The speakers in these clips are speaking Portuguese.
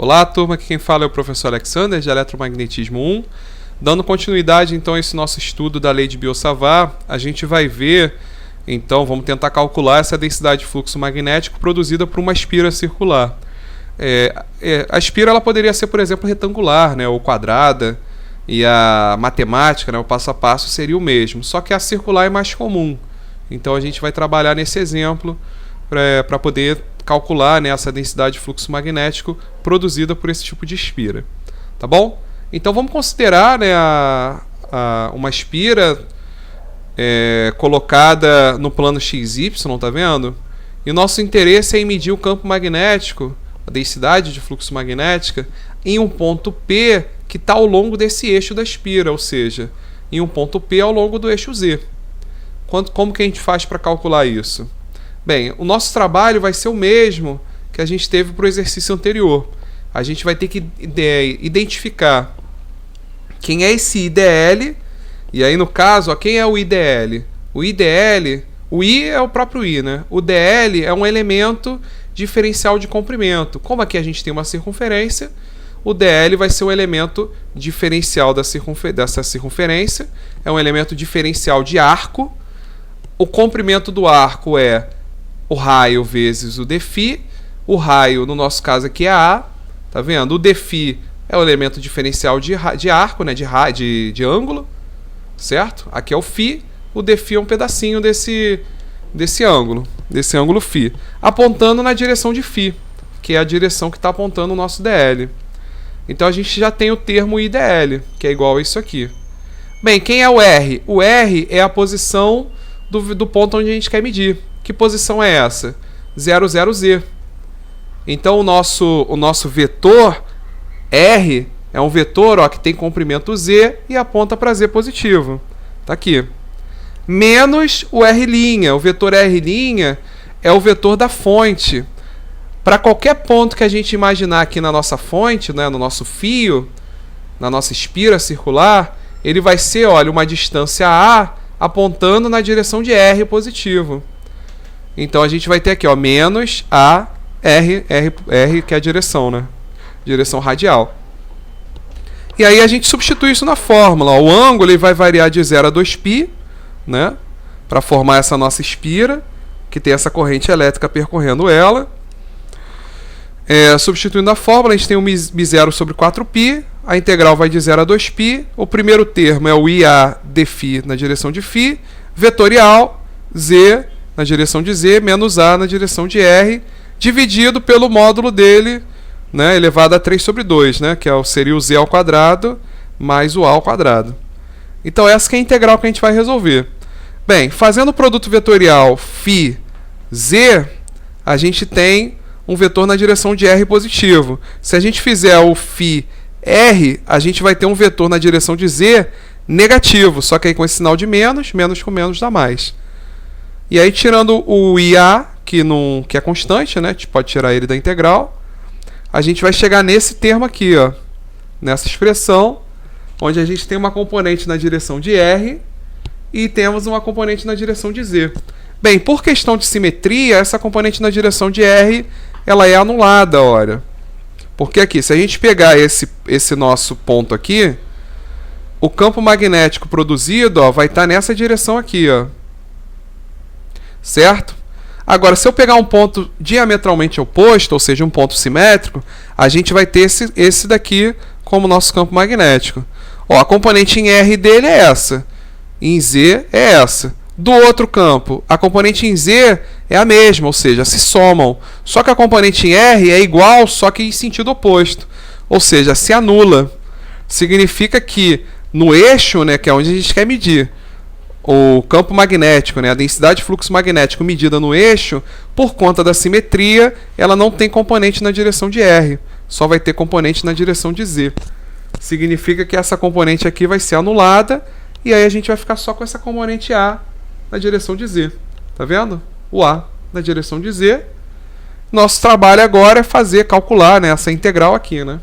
Olá, turma, aqui quem fala é o professor Alexander, de Eletromagnetismo 1. Dando continuidade, então, a esse nosso estudo da lei de Biot-Savart, a gente vai ver, então, vamos tentar calcular essa densidade de fluxo magnético produzida por uma espira circular. A espira ela poderia ser, por exemplo, retangular, né, ou quadrada, e a matemática, né, o passo a passo, seria o mesmo, só que a circular é mais comum. Então, a gente vai trabalhar nesse exemplo para poder calcular, né, essa densidade de fluxo magnético produzida por esse tipo de espira. Tá bom? Então vamos considerar, né, uma espira colocada no plano XY, tá vendo? E o nosso interesse é em medir o campo magnético, a densidade de fluxo magnética, em um ponto P que está ao longo desse eixo da espira, ou seja, em um ponto P ao longo do eixo Z. Como que a gente faz para calcular isso? Bem, o nosso trabalho vai ser o mesmo que a gente teve para o exercício anterior. A gente vai ter que identificar quem é esse IDL, e aí no caso, quem é o IDL? O IDL, o I é o próprio I, né? O DL é um elemento diferencial de comprimento. Como aqui a gente tem uma circunferência, o DL vai ser um elemento diferencial dessa circunferência, é um elemento diferencial de arco. O comprimento do arco é o raio vezes o dφ. O raio, no nosso caso aqui, é A. Tá vendo? O dφ é o elemento diferencial de arco, né? de ângulo. Certo? Aqui é o φ. O dφ é um pedacinho desse ângulo. Desse ângulo φ. Apontando na direção de φ, que é a direção que está apontando o nosso dl. Então a gente já tem o termo IDL, que é igual a isso aqui. Bem, quem é o R? O R é a posição do ponto onde a gente quer medir. Que posição é essa? 0, 0, Z. Então o nosso vetor R é um vetor que tem comprimento Z e aponta para Z positivo. Está aqui. Menos o R'. O vetor R' é o vetor da fonte. Para qualquer ponto que a gente imaginar aqui na nossa fonte, né, no nosso fio, na nossa espira circular, ele vai ser, olha, uma distância A apontando na direção de R positivo. Então a gente vai ter aqui, ó, menos A, R, que é a direção, né? Direção radial. E aí a gente substitui isso na fórmula. O ângulo ele vai variar de 0 a 2π, né? Para formar essa nossa espira, que tem essa corrente elétrica percorrendo ela. Substituindo a fórmula, a gente tem o μ0 sobre 4π. A integral vai de 0 a 2π. O primeiro termo é o IA dφ na direção de φ. Vetorial, Z na direção de Z, menos A na direção de R, dividido pelo módulo dele, né, elevado a 3 sobre 2, né, que seria o Z ao quadrado mais o A ao quadrado. Então essa que é a integral que a gente vai resolver. Bem, fazendo o produto vetorial φ, Z, a gente tem um vetor na direção de R positivo. Se a gente fizer o φ R, a gente vai ter um vetor na direção de Z negativo, só que aí com esse sinal de menos, menos com menos dá mais. E aí, tirando o IA, que é constante, né? A gente pode tirar ele da integral. A gente vai chegar nesse termo aqui, ó, nessa expressão, onde a gente tem uma componente na direção de R e temos uma componente na direção de Z. Bem, por questão de simetria, essa componente na direção de R ela é anulada, olha. Porque aqui, se a gente pegar esse nosso ponto aqui, o campo magnético produzido, ó, vai estar nessa direção aqui, ó. Certo? Agora, se eu pegar um ponto diametralmente oposto, ou seja, um ponto simétrico, a gente vai ter esse daqui como nosso campo magnético. Ó, a componente em R dele é essa. Em Z é essa. Do outro campo, a componente em Z é a mesma, ou seja, se somam. Só que a componente em R é igual, só que em sentido oposto. Ou seja, se anula. Significa que no eixo, né, que é onde a gente quer medir, o campo magnético, né, a densidade de fluxo magnético medida no eixo, por conta da simetria, ela não tem componente na direção de R, só vai ter componente na direção de Z. Significa que essa componente aqui vai ser anulada, e aí a gente vai ficar só com essa componente A na direção de Z. Tá vendo? O A na direção de Z. Nosso trabalho agora é calcular, né, essa integral aqui, né,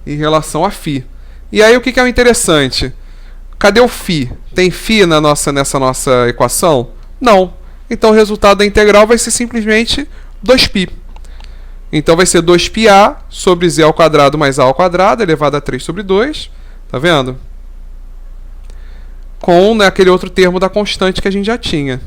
em relação a φ. E aí o que é o interessante? Cadê o φ? Tem φ nessa nossa equação? Não. Então o resultado da integral vai ser simplesmente 2π. Então vai ser 2πa sobre z ao quadrado mais a ao quadrado elevado a 3 sobre 2. Tá vendo? Com, né, aquele outro termo da constante que a gente já tinha.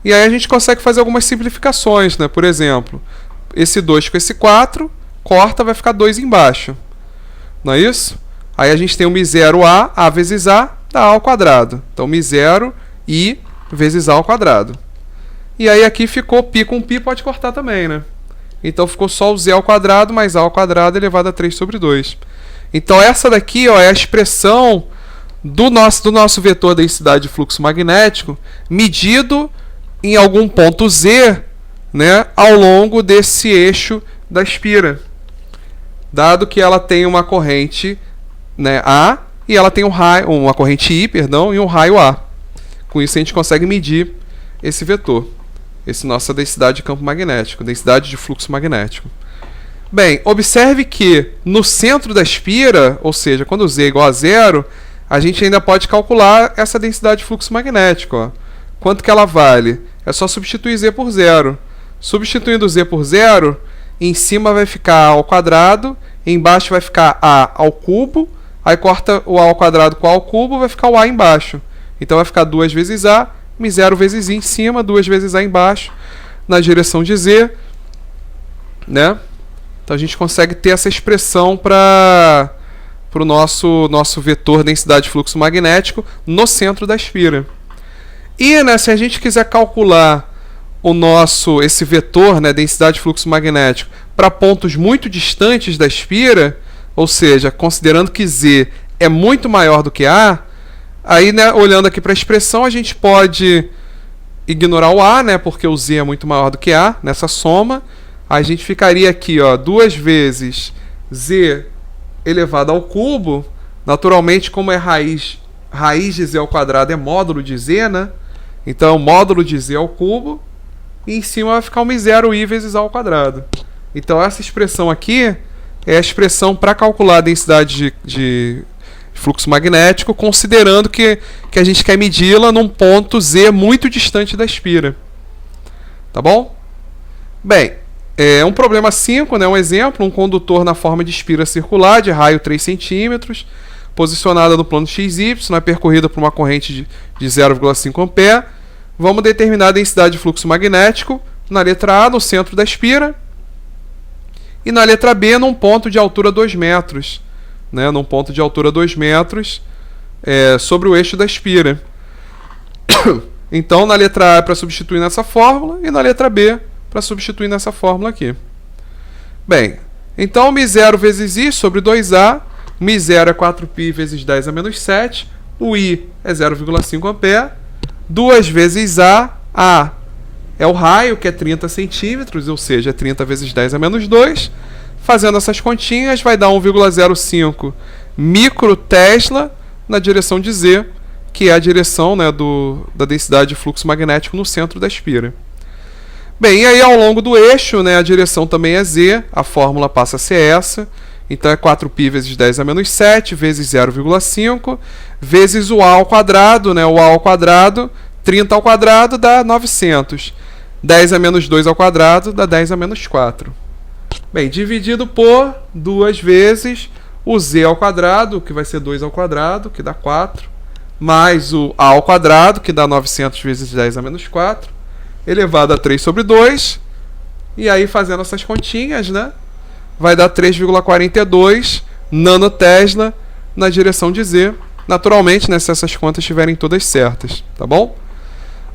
E aí a gente consegue fazer algumas simplificações, né? Por exemplo, esse 2 com esse 4, corta, vai ficar 2 embaixo. Não é isso? Aí a gente tem o μ0a, a vezes a, dá a ao quadrado. Então, μ0 i vezes a ao quadrado. E aí aqui ficou π com π, pode cortar também, né? Então ficou só o z ao quadrado mais a ao quadrado elevado a 3 sobre 2. Então essa daqui, ó, é a expressão do nosso vetor da densidade de fluxo magnético medido em algum ponto z, né, ao longo desse eixo da espira. Dado que ela tem uma corrente, né, A e ela tem uma corrente I, perdão, e um raio A. Com isso a gente consegue medir esse vetor. Essa nossa densidade de campo magnético, densidade de fluxo magnético. Bem, observe que no centro da espira, ou seja, quando z é igual a zero, a gente ainda pode calcular essa densidade de fluxo magnético. Ó. Quanto que ela vale? É só substituir z por zero. Substituindo z por zero, em cima vai ficar a ao quadrado, embaixo vai ficar a ao cubo, aí corta o a ao quadrado com a ao cubo, vai ficar o a embaixo. Então vai ficar 2 vezes a, μ0 vezes i em cima, 2 vezes a embaixo, na direção de z, né? Então a gente consegue ter essa expressão para o nosso vetor densidade de fluxo magnético no centro da espira. E, né, se a gente quiser calcular esse vetor, né, densidade de fluxo magnético, para pontos muito distantes da espira, ou seja, considerando que z é muito maior do que a, aí, né, olhando aqui para a expressão, a gente pode ignorar o a, né, porque o z é muito maior do que a, nessa soma. A gente ficaria aqui, ó, 2 vezes z elevado ao cubo. Naturalmente, como é raiz de z ao quadrado é módulo de z, né? Então, módulo de z ao cubo. E em cima vai ficar o μ0 i vezes a ao quadrado. Então, essa expressão aqui é a expressão para calcular a densidade de fluxo magnético, considerando que a gente quer medi-la num ponto z muito distante da espira. Tá bom? Bem, um problema 5, né, um exemplo, um condutor na forma de espira circular, de raio 3 cm, posicionada no plano XY, é percorrida por uma corrente de 0,5 A. Vamos determinar a densidade de fluxo magnético na letra A, no centro da espira, e na letra B, num ponto de altura 2 metros, né, num ponto de altura 2 metros, sobre o eixo da espira. Então, na letra A é para substituir nessa fórmula, e na letra B para substituir nessa fórmula aqui. Bem, então μ0 vezes i sobre 2a, μ0 é 4π vezes 10 a menos 7, o i é 0,5 A, 2 vezes a é o raio, que é 30 centímetros, ou seja, 30 vezes 10 a menos 2. Fazendo essas continhas, vai dar 1,05 microtesla na direção de z, que é a direção, né, da densidade de fluxo magnético no centro da espira. Bem, e aí ao longo do eixo, né, a direção também é z, a fórmula passa a ser essa. Então é 4π vezes 10 a menos 7 vezes 0,5 vezes o a ao quadrado, né, o a ao quadrado, 30 ao quadrado dá 900. 10 a menos 2 ao quadrado dá 10 a menos 4. Bem, dividido por 2 vezes o z ao quadrado, que vai ser 2 ao quadrado, que dá 4, mais o a ao quadrado, que dá 900 vezes 10 a menos 4, elevado a 3 sobre 2, e aí fazendo essas continhas, né, vai dar 3,42 nanotesla na direção de z, naturalmente, né, se essas contas estiverem todas certas, tá bom?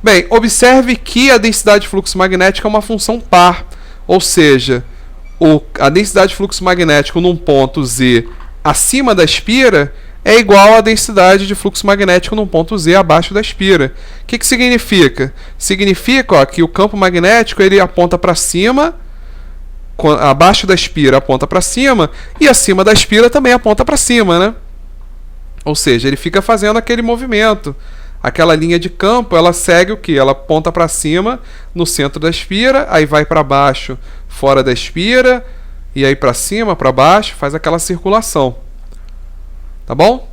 Bem, observe que a densidade de fluxo magnético é uma função par, ou seja, a densidade de fluxo magnético num ponto z acima da espira é igual à densidade de fluxo magnético num ponto z abaixo da espira. O que significa? Significa, ó, que o campo magnético ele aponta para cima, abaixo da espira aponta para cima, e acima da espira também aponta para cima, né? Ou seja, ele fica fazendo aquele movimento. Aquela linha de campo, ela segue o quê? Ela aponta para cima no centro da espira, aí vai para baixo fora da espira, e aí para cima, para baixo, faz aquela circulação. Tá bom?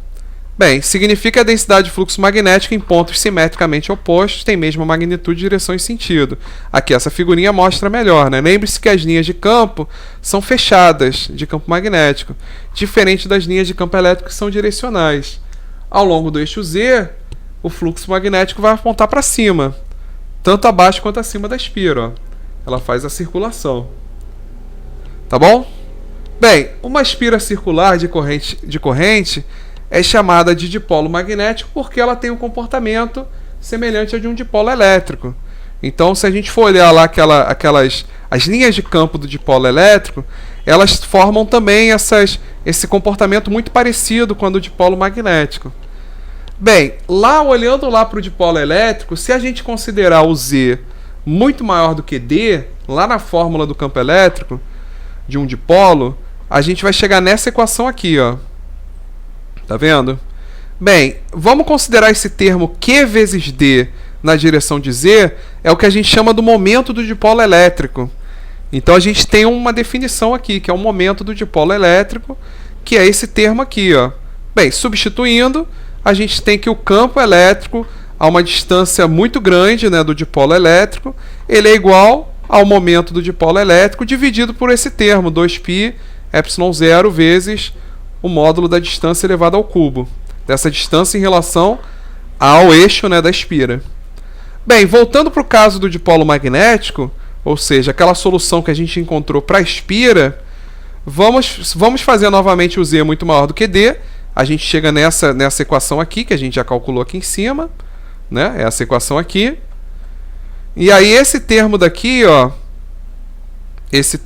Bem, significa que a densidade de fluxo magnético em pontos simetricamente opostos tem mesma magnitude, direção e sentido. Aqui essa figurinha mostra melhor, né? Lembre-se que as linhas de campo são fechadas de campo magnético, diferente das linhas de campo elétrico que são direcionais. Ao longo do eixo Z, o fluxo magnético vai apontar para cima, tanto abaixo quanto acima da espira. Ó. Ela faz a circulação. Tá bom? Bem, uma espira circular de corrente é chamada de dipolo magnético porque ela tem um comportamento semelhante ao de um dipolo elétrico. Então, se a gente for olhar lá as linhas de campo do dipolo elétrico, elas formam também esse comportamento muito parecido com o do dipolo magnético. Bem, olhando lá para o dipolo elétrico, se a gente considerar o Z muito maior do que D, lá na fórmula do campo elétrico de um dipolo, a gente vai chegar nessa equação aqui, ó. Tá vendo? Bem, vamos considerar esse termo Q vezes D na direção de Z, é o que a gente chama do momento do dipolo elétrico. Então a gente tem uma definição aqui, que é o momento do dipolo elétrico, que é esse termo aqui, ó. Bem, substituindo, a gente tem que o campo elétrico a uma distância muito grande, né, do dipolo elétrico, ele é igual ao momento do dipolo elétrico dividido por esse termo, 2π ε0 vezes o módulo da distância elevado ao cubo, dessa distância em relação ao eixo, né, da espira. Bem, voltando para o caso do dipolo magnético, ou seja, aquela solução que a gente encontrou para a espira, vamos fazer novamente o Z muito maior do que D, a gente chega nessa equação aqui, que a gente já calculou aqui em cima, né, essa equação aqui, e aí esse termo daqui, ó,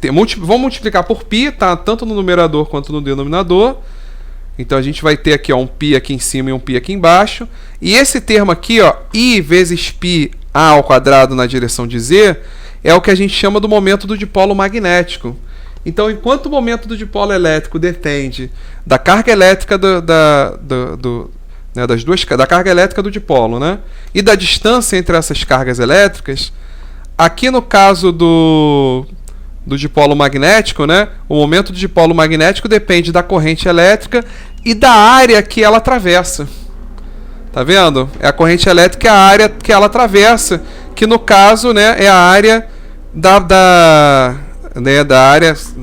vamos multiplicar por π, tá? Tanto no numerador quanto no denominador. Então a gente vai ter aqui, ó, um π aqui em cima e um π aqui embaixo. E esse termo aqui, ó, I vezes π a ao quadrado na direção de Z, é o que a gente chama do momento do dipolo magnético. Então, enquanto o momento do dipolo elétrico depende da carga elétrica da carga elétrica do dipolo, né, e da distância entre essas cargas elétricas, aqui no caso do dipolo magnético, né, o momento do dipolo magnético depende da corrente elétrica e da área que ela atravessa. Tá vendo? É a corrente elétrica e a área que ela atravessa, que no caso, né, é a área da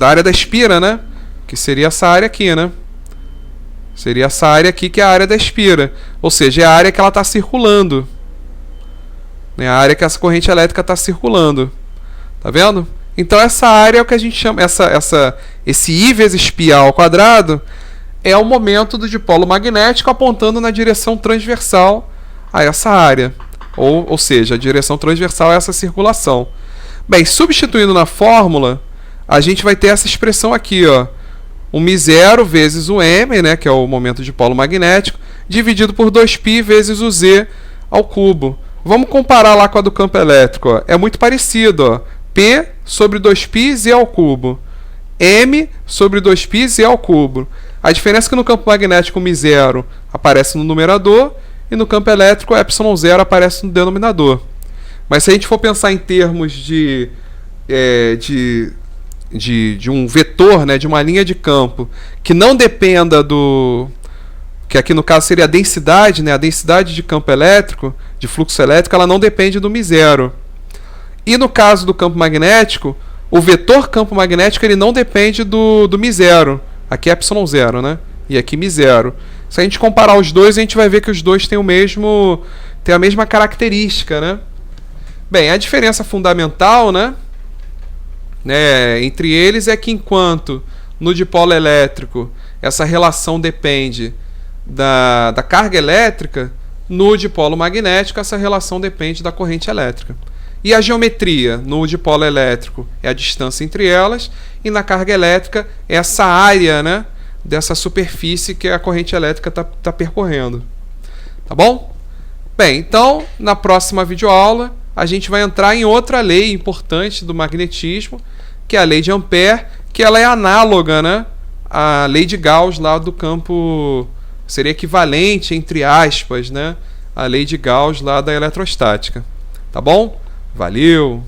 área da espira, né, que seria essa área aqui, né? Seria essa área aqui que é a área da espira, ou seja, é a área que ela está circulando, é a área que essa corrente elétrica está circulando. Tá vendo? Então essa área é o que a gente chama, esse I vezes π ao quadrado é o momento do dipolo magnético apontando na direção transversal a essa área, ou seja, a direção transversal a essa circulação. Bem, substituindo na fórmula, a gente vai ter essa expressão aqui, ó, o μ0 vezes o m, né, que é o momento de dipolo magnético, dividido por 2π vezes o z ao cubo. Vamos comparar lá com a do campo elétrico, ó. É muito parecido, ó. P sobre 2π z ao cubo. M sobre 2π z ao cubo. A diferença é que no campo magnético o μ0 aparece no numerador e no campo elétrico o ε0 aparece no denominador. Mas se a gente for pensar em termos de um vetor, né, de uma linha de campo que não dependa que aqui no caso seria a densidade, né, a densidade de campo elétrico, de fluxo elétrico, ela não depende do μ0. E no caso do campo magnético, o vetor campo magnético ele não depende do μ0. Aqui é ε0, né? E aqui μ0. Se a gente comparar os dois, a gente vai ver que os dois têm a mesma característica, né? Bem, a diferença fundamental, né, entre eles é que enquanto no dipolo elétrico essa relação depende da carga elétrica, no dipolo magnético essa relação depende da corrente elétrica. E a geometria no dipolo elétrico é a distância entre elas, e na carga elétrica é essa área, né, dessa superfície que a corrente elétrica está percorrendo. Tá bom? Bem, então, na próxima videoaula, a gente vai entrar em outra lei importante do magnetismo, que é a lei de Ampère, que ela é análoga, né, à lei de Gauss lá do campo, seria equivalente, entre aspas, né, à lei de Gauss lá da eletrostática. Tá bom? Valeu!